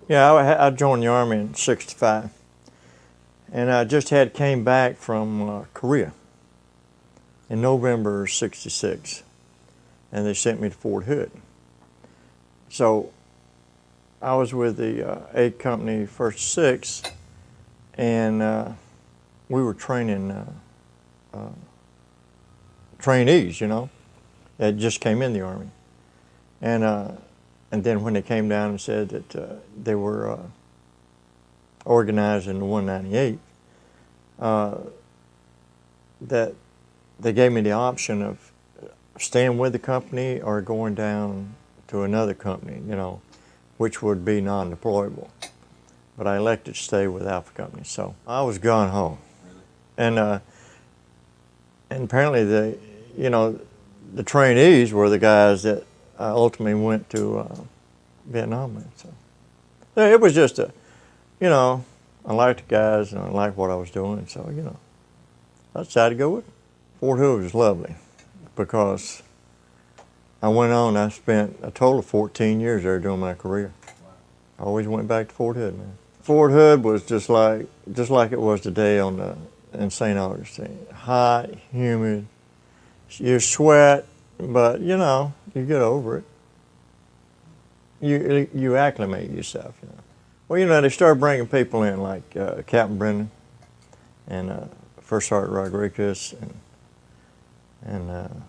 Yeah, I joined the Army in '65, and I just came back from Korea in November '66, and they sent me to Fort Hood. So I was with the 8th Company, 1st 6th, and we were training trainees, that just came in the Army. And then when they came down and said that they were organized in the 198th, that they gave me the option of staying with the company or going down to another company, which would be non-deployable. But I elected to stay with Alpha Company, so I was gone home. And apparently the trainees were the guys that ultimately went to Vietnam with. So it was just I liked the guys and I liked what I was doing, so I decided to go with it. Fort Hood was lovely because I went on. I spent a total of 14 years there during my career. I always went back to Fort Hood, man. Fort Hood was just like it was today in St. Augustine. Hot, humid. You sweat, but you get over it. You acclimate yourself. Well, they started bringing people in like Captain Brendan and First Sergeant Rodriguez and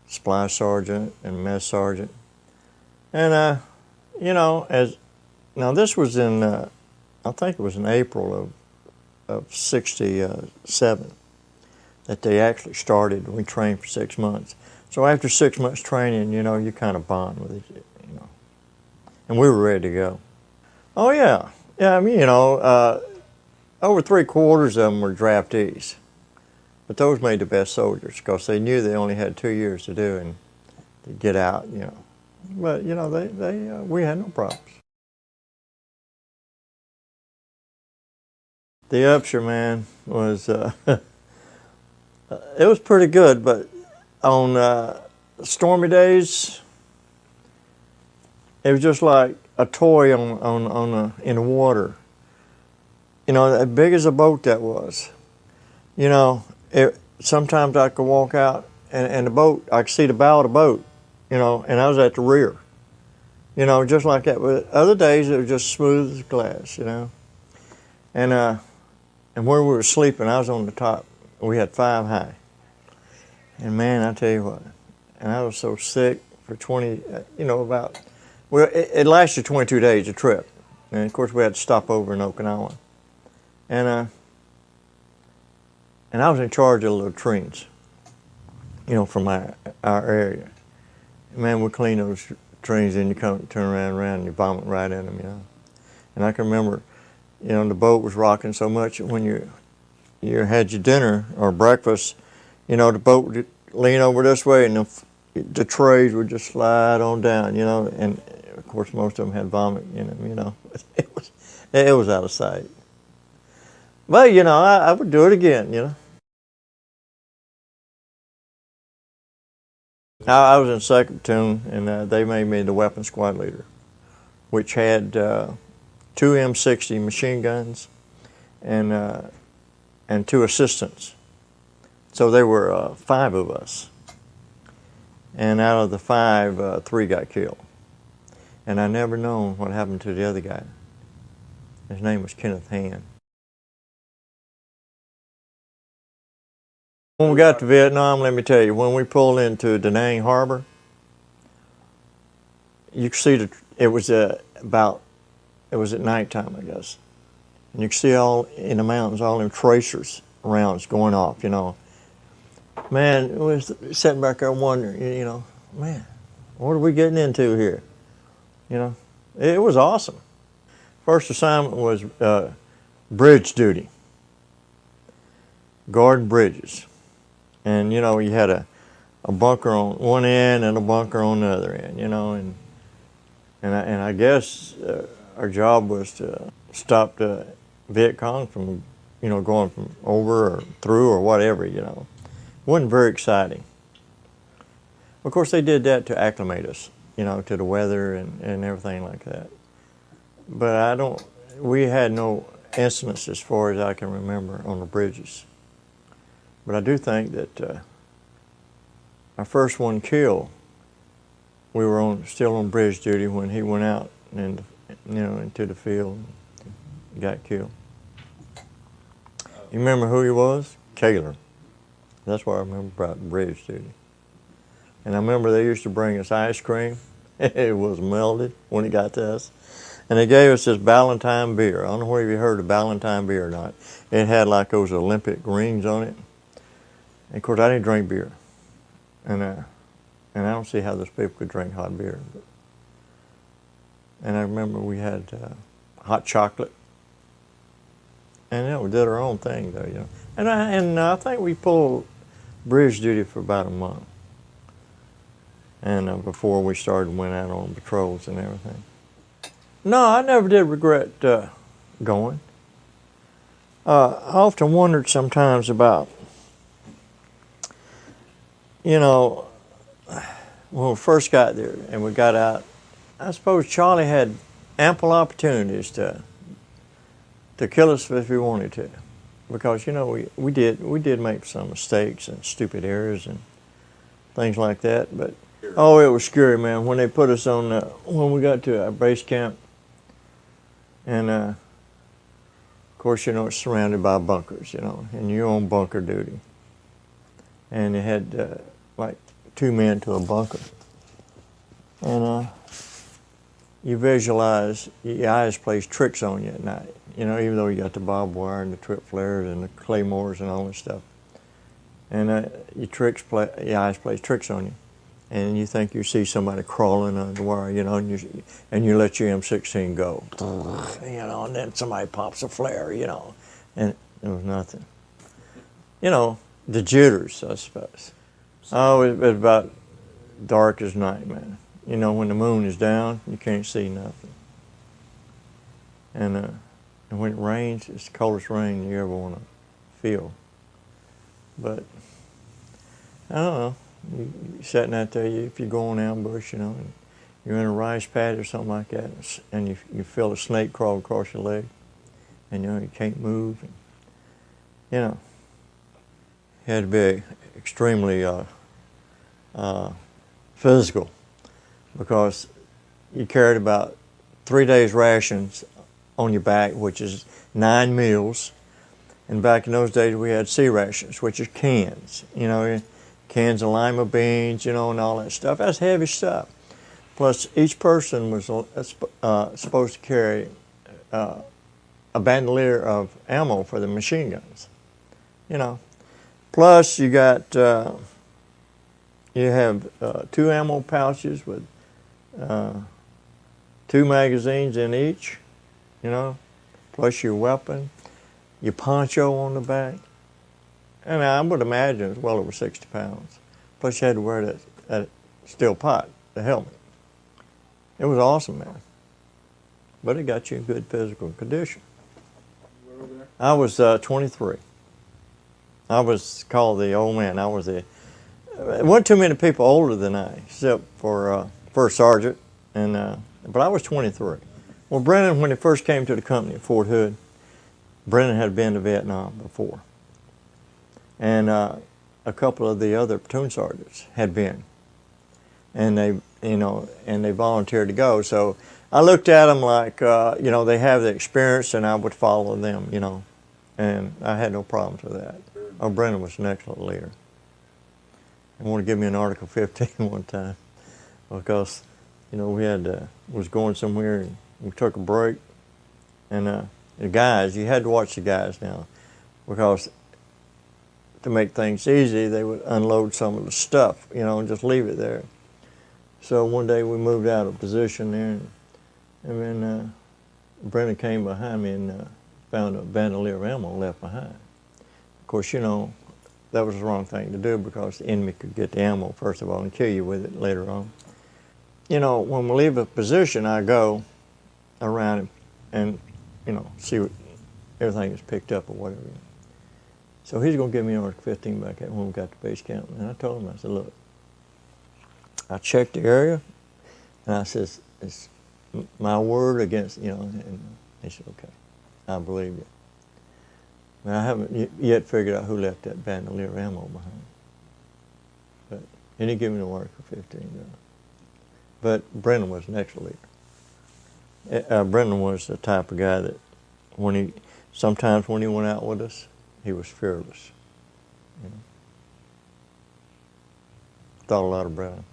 Supply Sergeant and Mess Sergeant, and now this was in I think it was in April of '67 that they actually started. We trained for 6 months. So after 6 months training, you kind of bond with it, and we were ready to go. Oh yeah, yeah. I mean, over 3/4 of them were draftees, but those made the best soldiers because they knew they only had 2 years to do and to get out, But we had no problems. The Upsure, man, was it was pretty good, but on stormy days, it was just like a toy in the water. As big as a boat that was. Sometimes I could walk out and the boat, I could see the bow of the boat, and I was at the rear. Just like that. But other days it was just smooth as glass, And where we were sleeping, I was on the top. We had 5 high. And man, I tell you what, and I was so sick for 20, it lasted 22 days, the trip. And of course we had to stop over in Okinawa. And I was in charge of the latrines, from our area. Man, we clean those latrines and you turn around and you vomit right in them, And I can remember, the boat was rocking so much that when you had your dinner or breakfast, the boat would lean over this way and the trays would just slide on down, and of course most of them had vomit in them, It was out of sight. But, I would do it again, I was in 2nd Platoon, and they made me the weapons squad leader, which had 2 M60 machine guns and 2 assistants. So there were 5 of us. And out of the 5, 3 got killed. And I never known what happened to the other guy. His name was Kenneth Hand. When we got to Vietnam, let me tell you, when we pulled into Da Nang Harbor, you could see it was at nighttime, I guess. And you could see all in the mountains, all them tracers rounds going off, Man, it was sitting back there wondering, man, what are we getting into here? It was awesome. First assignment was bridge duty, guarding bridges. And, you had a bunker on one end and a bunker on the other end, and I guess our job was to stop the Viet Cong from, going from over or through or whatever, It wasn't very exciting. Of course, they did that to acclimate us, to the weather and everything like that. But I don't. We had no incidents as far as I can remember on the bridges. But I do think that our first one killed. We were still on bridge duty when he went out and into the field and got killed. You remember who he was? Kaler. That's what I remember about bridge duty. And I remember they used to bring us ice cream. It was melted when it got to us. And they gave us this Ballantine beer. I don't know whether you heard of Ballantine beer or not. It had like those Olympic rings on it. And of course, I didn't drink beer. And I don't see how those people could drink hot beer. And I remember we had hot chocolate. And we did our own thing, though, And I think we pulled bridge duty for about a month. And before we went out on patrols and everything. No, I never did regret going. I often wondered sometimes about, when we first got there and we got out, I suppose Charlie had ample opportunities to kill us if we wanted to. Because, we did make some mistakes and stupid errors and things like that. But, oh, it was scary, man, when they put us on, when we got to our base camp. And, of course, it's surrounded by bunkers, and you're on bunker duty. And they had, like, 2 men to a bunker. And you visualize, your eyes plays tricks on you at night, even though you got the barbed wire and the trip flares and the claymores and all that stuff. And your eyes plays tricks on you. And you think you see somebody crawling under the wire, and you let your M16 go, and then somebody pops a flare, and there was nothing. The jitters, I suppose. Oh, it was about dark as night, man. When the moon is down, you can't see nothing. And when it rains, it's the coldest rain you ever want to feel. But I don't know. You're sitting out there, if you go on ambush, and you're in a rice paddy or something like that, and you feel a snake crawl across your leg, and you can't move. And, you had to be extremely physical, because you carried about 3 days rations on your back, which is 9 meals. And back in those days, we had C rations, which is cans, cans of lima beans, and all that stuff. That's heavy stuff. Plus, each person was supposed to carry a bandolier of ammo for the machine guns, Plus, you got, you have 2 ammo pouches with 2 magazines in each, plus your weapon, your poncho on the back. And I would imagine it was well over 60 pounds. Plus you had to wear that steel pot, the helmet. It was awesome, man. But it got you in good physical condition. You were over there? I was 23. I was called the old man. There wasn't too many people older than I, except for first sergeant. But I was 23. Well, Brennan, when he first came to the company at Fort Hood, Brennan had been to Vietnam before. And a couple of the other platoon sergeants had been, and they volunteered to go. So I looked at them like, they have the experience, and I would follow them, and I had no problems with that. Oh, Brennan was an excellent leader. He wanted to give me an Article 15 one time, because, we was going somewhere and we took a break, and the guys, you had to watch the guys now, because to make things easy, they would unload some of the stuff, and just leave it there. So one day we moved out of position there, and then Brennan came behind me and found a bandolier of ammo left behind. Of course, that was the wrong thing to do, because the enemy could get the ammo, first of all, and kill you with it later on. When we leave a position, I go around and see what everything is picked up or whatever. So he's going to give me Article 15 back when we got to base camp. And I told him, I checked the area, and I says, it's my word against, and he said, okay, I believe you. Now, I haven't yet figured out who left that bandolier ammo behind. But, and he gave me the work for $15. But Brendan was an excellent leader. Brendan was the type of guy that sometimes when he went out with us, he was fearless. Thought a lot of Brendan.